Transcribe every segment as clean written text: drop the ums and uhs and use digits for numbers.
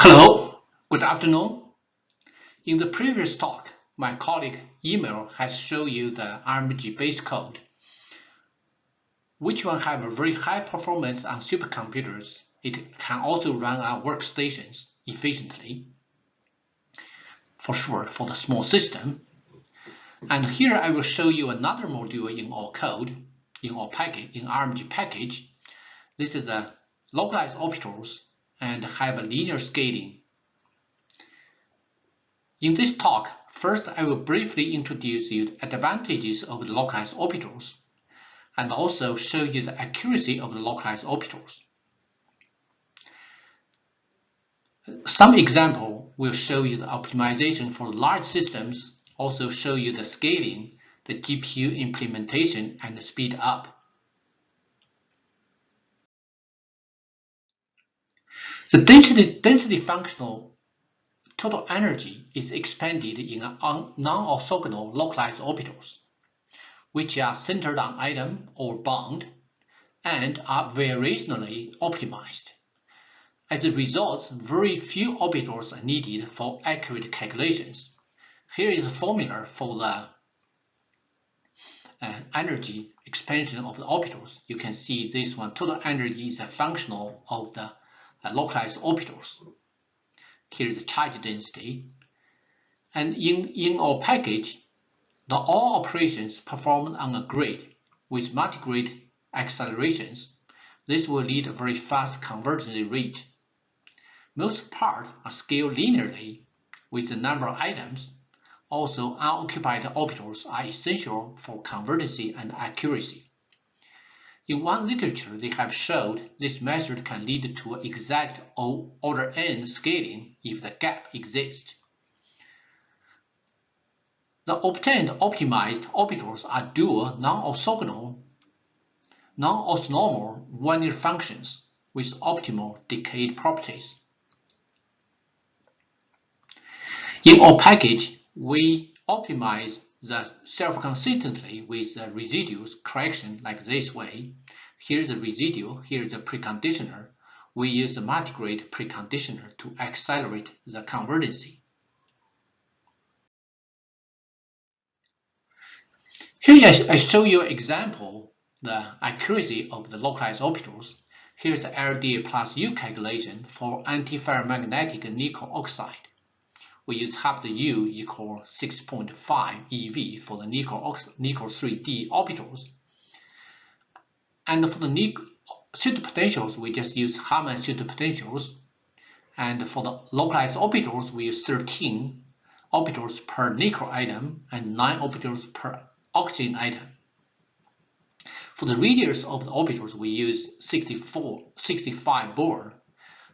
Hello, good afternoon. In the previous talk, my colleague Emil has shown you the RMG base code, which will have a very high performance on supercomputers. It can also run on workstations efficiently, for sure, for the small system. And here I will show you another module in our code, in our package, in RMG package. This is a localized operators and have a linear scaling. In this talk, first I will briefly introduce you the advantages of the localized operators and also show you the accuracy of the localized operators. Some example will show you the optimization for large systems, also show you the scaling, the GPU implementation, and the speed up. The density functional total energy is expanded in non-orthogonal localized operators, which are centered on atom or bond and are variationally optimized. As a result, very few operators are needed for accurate calculations. Here is a formula for the energy expansion of the operators. You can see this one, total energy is a functional of the localized operators. Here is the charge density. And in our package, all operations performed on a grid with multi-grid accelerations. This will lead a very fast convergence rate. Most parts are scaled linearly with the number of items. Also, unoccupied operators are essential for convergence and accuracy. In one literature, they have showed this method can lead to exact order n scaling if the gap exists. The obtained optimized operators are dual non-orthogonal linear functions with optimal decayed properties. In our package, we optimize the self-consistently with the residues correction like this way. Here's the residue, here's the preconditioner. We use the multigrid preconditioner to accelerate the convergence. Here I show you an example, the accuracy of the localized operators. Here's the LD plus U calculation for antiferromagnetic nickel oxide. We use half the U equal 6.5 EV for the nickel 3D orbitals. And for the pseudopotentials, we just use Harman pseudopotentials. And for the localized orbitals, we use 13 orbitals per nickel atom and 9 orbitals per oxygen atom. For the radius of the orbitals, we use 65 Bohr.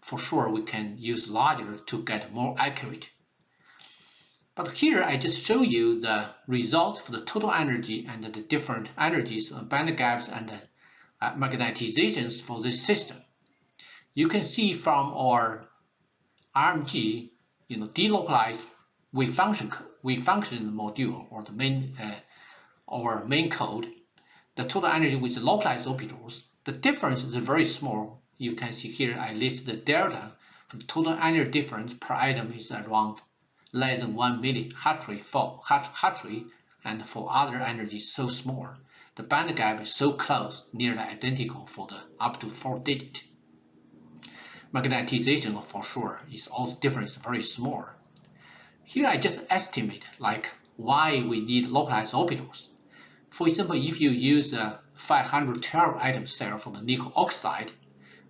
For sure, we can use larger to get more accurate. But here I just show you the results for the total energy and the different energies, band gaps, and magnetizations for this system. You can see from our RMG, delocalized wave function module or the main code, the total energy with the localized operators, the difference is very small. You can see here I list the delta for the total energy difference per atom is around less than 1 millihartree for hartree, and for other energies so small. The band gap is so close, nearly identical for the up to 4-digit. Magnetization for sure is also difference very small. Here I just estimate like why we need localized operators. For example, if you use a 512 atom cell for the nickel oxide,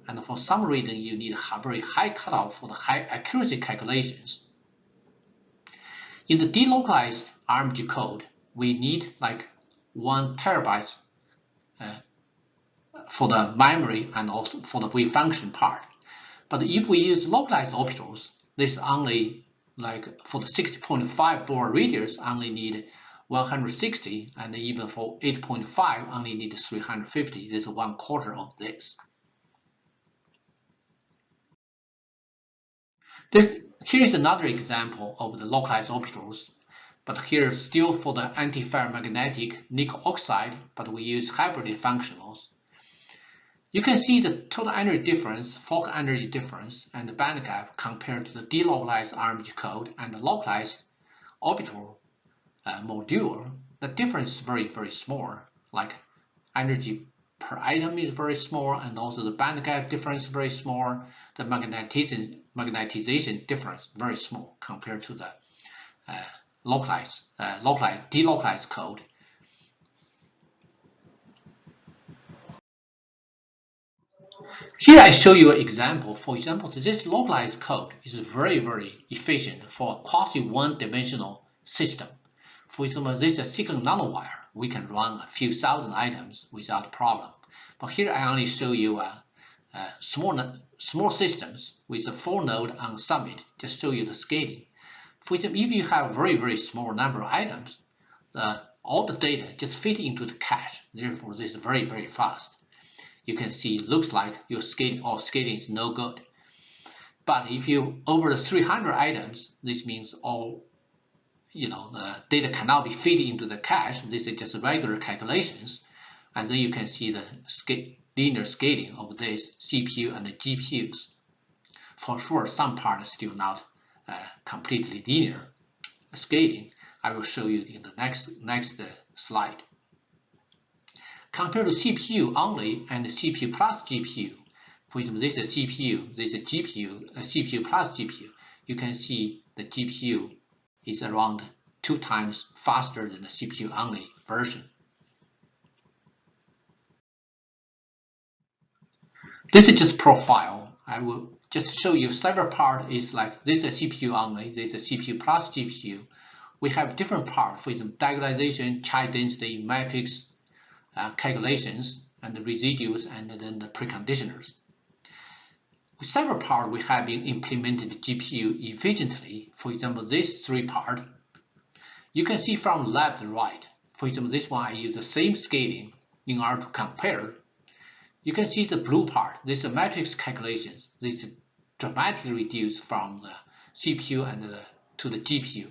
and for some reason you need a very high cutoff for the high accuracy calculations. In the delocalized RMG code, we need like 1 terabyte for the memory and also for the wave function part. But if we use localized operators, this only like for the 60.5 Bohr radius only need 160, and even for 8.5 only need 350. This is 1/4 of this. Here is another example of the localized operators, but here still for the antiferromagnetic nickel oxide, but we use hybrid functionals. You can see the total energy difference, focal energy difference, and the band gap compared to the delocalized RMG code and the localized orbital module. The difference is very, very small. Like energy per item is very small, and also the band gap difference is very small. The magnetization difference very small compared to the delocalized code. Here I show you an example. For example, this localized code is very, very efficient for a quasi one-dimensional system. For example, this is a silicon nanowire. We can run a few thousand items without problem. But here I only show you small systems with a 4-node on summit, just show you the scaling. For example, if you have a very, very small number of items, all the data just fit into the cache. Therefore, this is very, very fast. You can see it looks like your scaling is no good. But if you over the 300 items, this means all the data cannot be fed into the cache. This is just regular calculations, and then you can see the linear scaling of this CPU and the GPUs. For sure, some part is still not completely linear scaling. I will show you in the next slide. Compared to CPU only and CPU plus GPU, for example, this is CPU, this is GPU, CPU plus GPU. You can see the GPU is around 2 times faster than the CPU only version. This is just profile. I will just show you several parts. Is like this is CPU only, this is CPU plus GPU. We have different parts, for example, diagonalization, charge density, matrix calculations, and the residues, and then the preconditioners. With several parts, we have been implemented GPU efficiently. For example, this 3 part, you can see from left to right. For example, this one I use the same scaling in order to compare. You can see the blue part. This is matrix calculations. This is dramatically reduced from the CPU and to the GPU.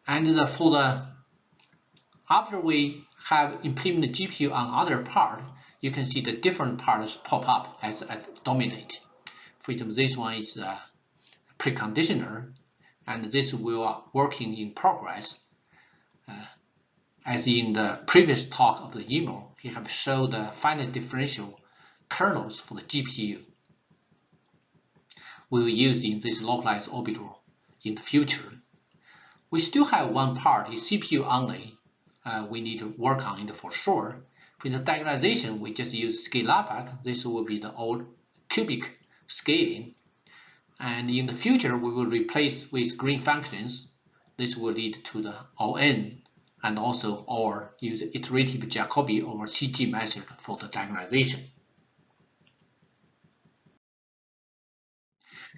And after we have implemented GPU on other part, you can see the different parts pop up as dominate. For example, this one is the preconditioner, and this will working in progress. As in the previous talk of the email, we have showed the finite differential kernels for the GPU. We will use in this localized orbital in the future. We still have one part is CPU only. We need to work on it for sure. For the diagonalization, we just use scale up. This will be the old cubic scaling. And in the future, we will replace with green functions. This will lead to the ON, and also or use iterative Jacobi over CG method for the diagonalization.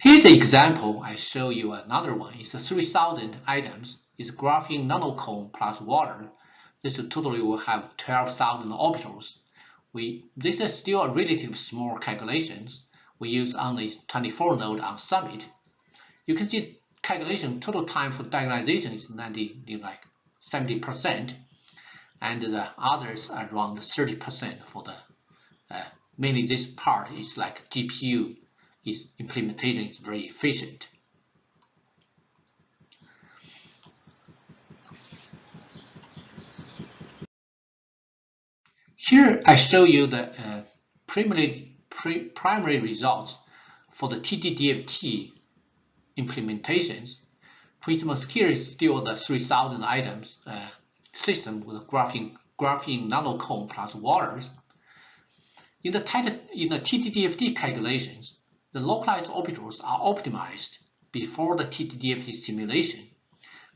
Here's an example. I show you another one. It's a 3,000 items. It's graphene nanocone plus water. This totally will have 12,000 orbitals. This is still a relatively small calculations. We use only 24 node on summit. You can see calculation total time for diagonalization is 70%, and the others are around 30% for the mainly this part is like GPU is implementation is very efficient. Here I show you the primary results for the TDDFT implementations. For example, here is still the 3,000 items system with graphene nanocone plus waters. In the TDDFT calculations, the localized orbitals are optimized before the TDDFT simulation,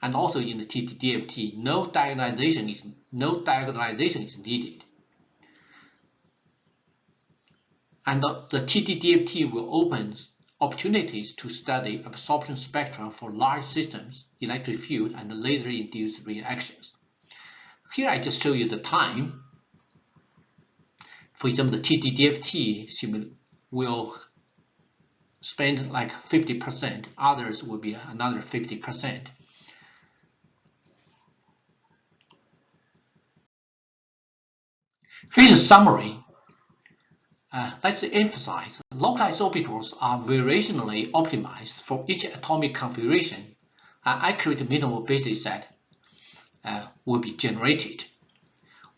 and also in the TDDFT, no diagonalization is needed. And the TDDFT will open opportunities to study absorption spectra for large systems, electric field, and laser-induced reactions. Here I just show you the time. For example, the TDDFT will spend like 50%, others will be another 50%. Here's a summary. Let's emphasize, localized orbitals are variationally optimized for each atomic configuration. An accurate minimal basis set will be generated.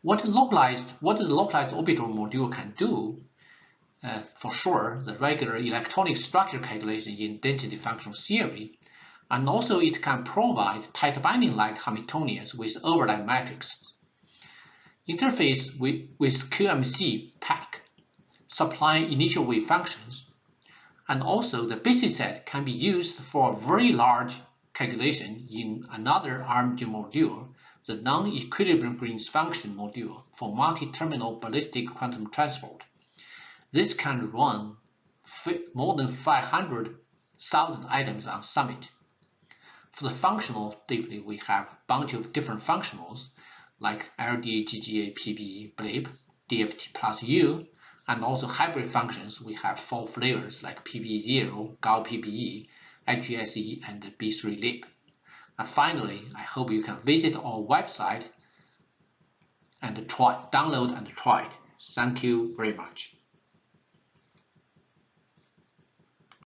What the localized orbital module can do, for sure, the regular electronic structure calculation in density functional theory, and also it can provide tight binding-like Hamiltonians with overlap matrices. Interface with QMC pack, supplying initial wave functions, and also the basis set can be used for a very large calculation in another armed module, the non-equilibrium Green's function module for multi-terminal ballistic quantum transport. This can run more than 500,000 items on Summit. For the functional, we have a bunch of different functionals like LDA, GGA, PBE, BLIP, DFT plus U, and also hybrid functions. We have 4 flavors like PBE0, GAU PBE, HSE, and B3 lib. And finally, I hope you can visit our website and download and try it. Thank you very much.